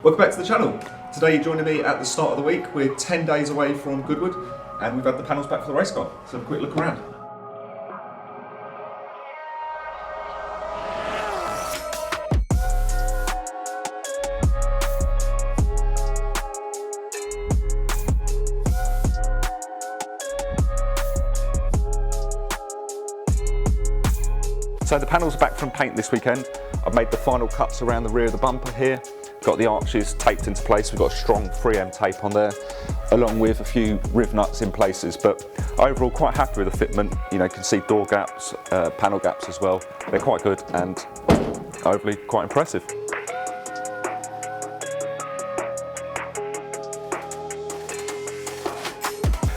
Welcome back to the channel. Today you're joining me at the start of the week. We're 10 days away from Goodwood and we've had the panels back for the race car. So have a quick look around. So the panels are back from paint this weekend. I've made the final cuts around the rear of the bumper here. Got the arches taped into place. We've got a strong 3M tape on there, along with a few riv nuts in places. But overall, quite happy with the fitment. You can see door gaps, panel gaps as well. They're quite good and overly quite impressive.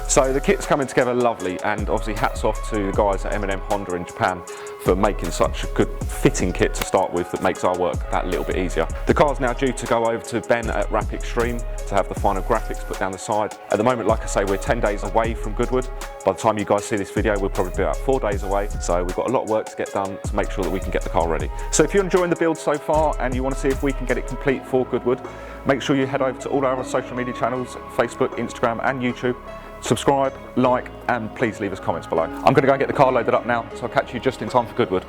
So the kit's coming together lovely, and obviously hats off to the guys at M&M Honda in Japan for making such a good fitting kit to start with that makes our work that little bit easier. The car's now due to go over to Ben at WrapExtreme to have the final graphics put down the side. At the moment, like I say, we're 10 days away from Goodwood. By the time you guys see this video, we'll probably be about 4 days away. So we've got a lot of work to get done to make sure that we can get the car ready. So if you're enjoying the build so far and you want to see if we can get it complete for Goodwood, make sure you head over to all our other social media channels, Facebook, Instagram and YouTube. Subscribe, like, and please leave us comments below. I'm going to go and get the car loaded up now, so I'll catch you just in time for Goodwood.